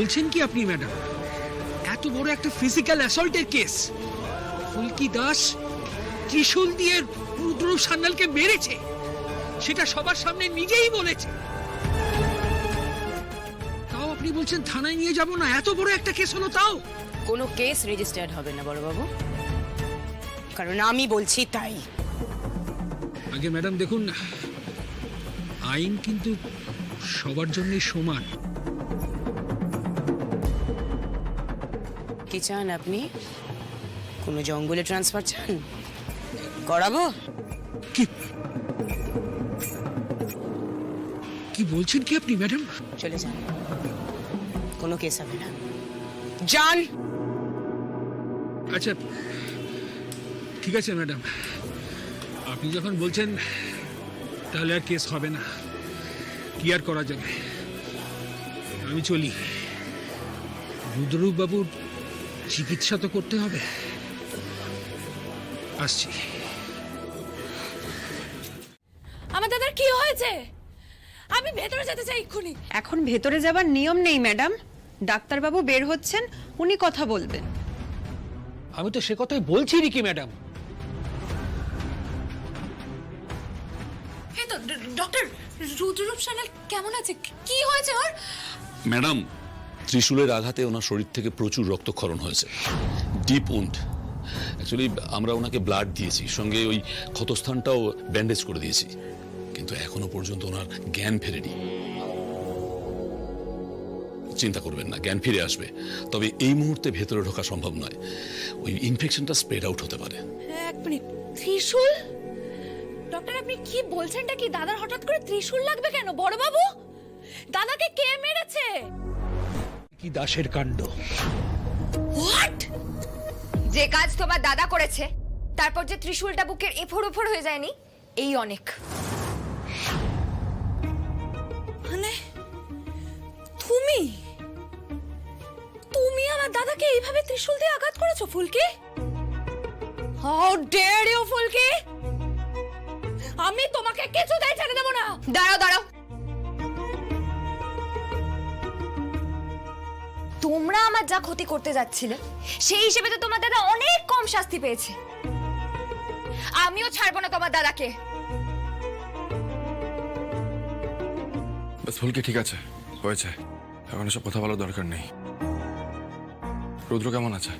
বলছেন কি আপনি ম্যাডাম? এত বড় একটা ফিজিক্যাল অ্যাসল্টের কেস, ফুলকি দাস ত্রিশূল দিয়ে রুদ্ররূপ সান্যালকে মেরেছে, সেটা সবার সামনে নিজেই বলেছে। তাও আপনি বলছেন থানায় নিয়ে যাব না? এত বড় একটা কেস হলো তাও? কোনো কেস রেজিস্টার্ড হবে না বড়বাবু, কারণ আমি বলছি তাই। আগে ম্যাডাম দেখুন, আইন কিন্তু সবার জন্যই সমান। কি চান আপনি? কোনো জঙ্গলে ট্রান্সফার চান? করাবো? কি কি বলছেন কি আপনি ম্যাডাম? চলে যান, কোনো কেস হবে না, যান। আচ্ছা ঠিক আছে ম্যাডাম, আপনি যখন বলছেন তাহলে আর কেস হবে না। কি আর করা যাবে, আমি চলি। রুদ্ররূপ বাবুর চিকিৎসা তো করতে হবে, আসছি। আমার দাদার কি হয়েছে? আমি ভেতরে যেতে চাই এক্ষুনি। এখন ভেতরে যাবার নিয়ম নেই ম্যাডাম, ডাক্তারবাবু বের হচ্ছেন, উনি কথা বলবেন। আমি তো সে কথাই বলছি রিকি ম্যাডাম। এই তো ডক্টর, রুদ্ররূপ সান্যাল কেমন আছে? কি হয়েছে ওর? ম্যাডাম, ত্রিশূলের আঘাতে ওনার শরীর থেকে প্রচুর রক্তক্ষরণ হয়েছে, ডিপ উন্ড। অ্যাকচুয়ালি আমরা ওনাকে ব্লাড দিয়েছি, সঙ্গে ওই ক্ষতস্থানটাও ব্যান্ডেজ করে দিয়েছি, কিন্তু এখনো পর্যন্ত ওনার জ্ঞান ফেরেনি। চিন্তা করবেন না, জ্ঞান ফিরে আসবে, তবে এই মুহূর্তে ভেতরে ঢোকা সম্ভব নয়। ওই ইনফেকশনটা স্প্রেড আউট হতে পারে। এক মিনিট, ত্রিশূল? ডক্টর আপনি কি বলছেনটা কি? দাদার হঠাৎ করে ত্রিশূল লাগবে কেন বড়বাবু? দাদাকে কে মেরেছে? কি দাসের কাণ্ড! হোয়াট? যে কাজ তোমার দাদা করেছে, তারপর যে ত্রিশূলটা বুকের এফোড় ওফোড় হয়ে যায়নি, এই অনেক। মানে তুমি তুমি আমার দাদাকে এইভাবে ত্রিশূল দিয়ে আঘাত করেছো ফুলকি? হাউ ডেয়ার ইউ ফুলকি! আমি তোমাকে কিছুতেই ছেড়ে দেব না। দাঁড়াও দাঁড়াও, তোমরা আমার যা ক্ষতি করতে যাচ্ছিলে সেই হিসেবে তো তোমার দাদা অনেক কম শাস্তি পেয়েছে। আমিও ছাড়বো না তোমার দাদাকে। বাস ফুলকি, ঠিক আছে, হয়েছে, এখন এসব কথা বলার দরকার নেই। রুদ্র কেমন আছে?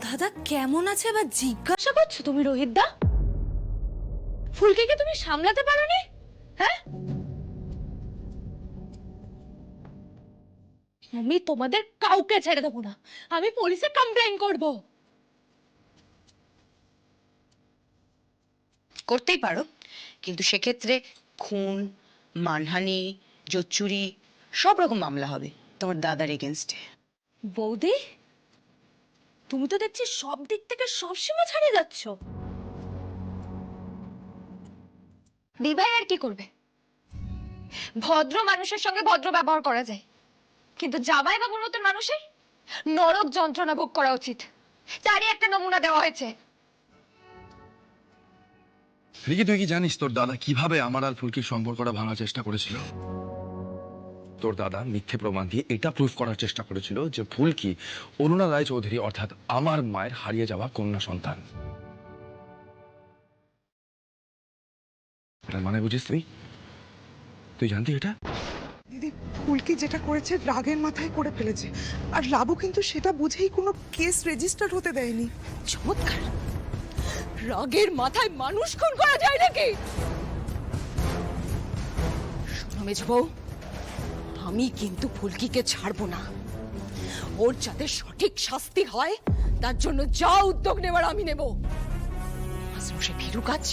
দাদা কেমন আছে বা জিজ্ঞাসা করছো তুমি রোহিত দা? ফুলকিকে তুমি সামলাতে পারোনি? হ্যাঁ, আমি তোমাদের কাউকে ছেড়ে দেবো না, আমি পুলিশে কমপ্লেইন করব। করতেই পারো, কিন্তু সেক্ষেত্রে খুন, মানহানি, জোচ্চুরি সব রকম মামলা হবে তোমার দাদার এগেনস্টে। বৌদি, তুমি তো দেখছি সব দিক থেকে সবসময় ছাড়িয়ে যাচ্ছ। দিবাই আর কি করবে? ভদ্র মানুষের সঙ্গে ভদ্র ব্যবহার করা যায়, কিন্তু জামাই বাবুর মতন মানুষের নরক যন্ত্রণা ভোগ করা উচিত। তারই একটা নমুনা দেওয়া হয়েছে। রিকি, তুই কি জানিস তোর দাদা কিভাবে আমার আর ফুলকির সম্পর্কটা ভাঙার চেষ্টা করেছিল? তোর দাদা মিথ্যে প্রমাণ দিয়ে এটা প্রুফ করার চেষ্টা করেছিল যে ফুলকি অরুণা রায়চৌধুরী অর্থাৎ আমার মায়ের হারিয়ে যাওয়া কন্যা সন্তান। এটার মানে বুঝিস তুই? তুই জানতি এটা? দিদি, ফুলকি যেটা করেছে রাগের মাথায় করে ফেলেছে, আর লাবু কিন্তু সেটা বুঝেই কোনো কেস রেজিস্টার হতে দেয়নি। চমৎকার! রাগের মাথায় মানুষ খুন করা যায় নাকি? শোনো মেজবউ, আমি কিন্তু ফুলকিকে ছাড়বো না। ওর যাতে সঠিক শাস্তি হয় তার জন্য যা উদ্যোগ নেবার আমি নেব। মাস্টারমশাই ফিরুক আজ,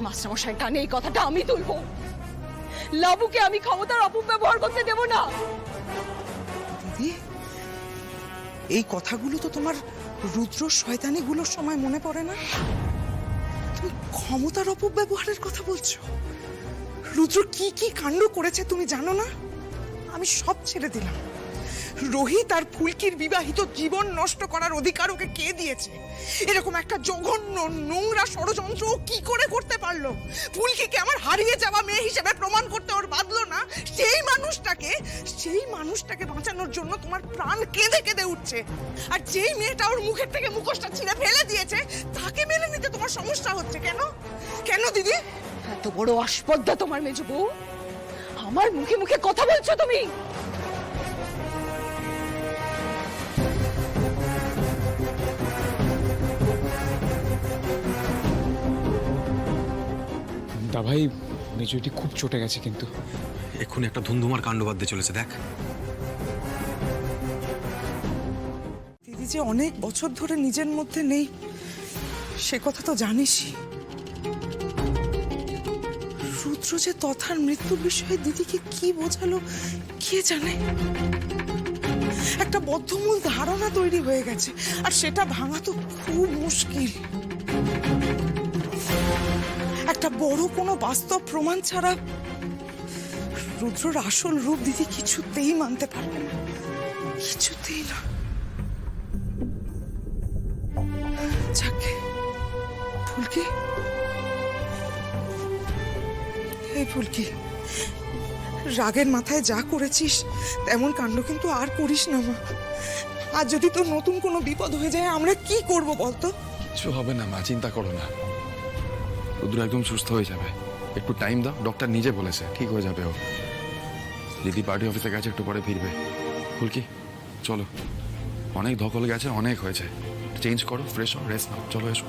মাস্টারমশাই কানে এই কথাটা আমি তুলবো। লাবুকে আমি ক্ষমতার অপব্যবহার করতে দেব না। দিদি, এই কথাগুলো তো তোমার রুদ্র শয়তানিগুলোর সময় মনে পড়ে না? তুমি ক্ষমতার অপব্যবহারের কথা বলছো? রুদ্র কি কি কাণ্ড করেছে তুমি জানো না? আমি সব ছেড়ে দিলাম, রোহিত আর ফুলকির বিবাহিত জীবন নষ্ট করার অধিকার ওকে কে দিয়েছে? এরকম একটা জঘন্য নোংরা ষড়যন্ত্র ও কি করে করতে পারলো? ফুলকিকে আমার হারিয়ে যাওয়া মেয়ে হিসেবে প্রমাণ করতে ওর বাঁধলো না? সেই মানুষটাকে বাঁচানোর জন্য তোমার প্রাণ কেঁদে কেঁদে উঠছে, আর যেই মেয়েটা ওর মুখের থেকে মুখোশটা ছিঁড়ে ফেলে দিয়েছে তাকে মেনে নিতে তোমার সমস্যা হচ্ছে কেন? কেন দিদি? এত বড় আসপদ্দা তোমার মেজ বউ, আমার মুখে মুখে কথা বলছো তুমি? দাভাই মেজরিটি খুব চটে গেছে, কিন্তু এক্ষুনি একটা ধুমধুমার কাণ্ড বাঁধতে চলেছে, দেখ। দিদি যে অনেক বছর ধরে নিজের মধ্যে নেই সে কথা তো জানিসই। রুদ্র যে তথার মৃত্যুর বিষয়ে দিদিকে কি বোঝালো কে জানে। একটা বদ্ধমূল ধারণা তৈরি হয়ে গেছে, আর সেটা ভাঙা তো খুব মুশকিল। একটা বড় কোনো বাস্তব প্রমাণ ছাড়া রুদ্রর আসল রূপ দিদি কিছুতেই মানতে পারবে না, কিছুতেই না। যাকে ফুলকি, এই ফুলকি, রাগের মাথায় যা করেছিস তেমন কাণ্ড কিন্তু আর করিস না মা। আর যদি তোর নতুন কোনো বিপদ হয়ে যায় আমরা কি করব বলতো? কিছু হবে না মা, চিন্তা করো না। রুদ্র একদম সুস্থ হয়ে যাবে, একটু টাইম দাও, ডক্টর নিজে বলেছে ঠিক হয়ে যাবে ও। দিদি পার্টি অফিসে গেছে, একটু পরে ফিরবে। ফুলকি চলো, অনেক ধকল গেছে, অনেক হয়েছে, চেঞ্জ করো, ফ্রেশ হও, রেস্ট নাও, চলো এসো।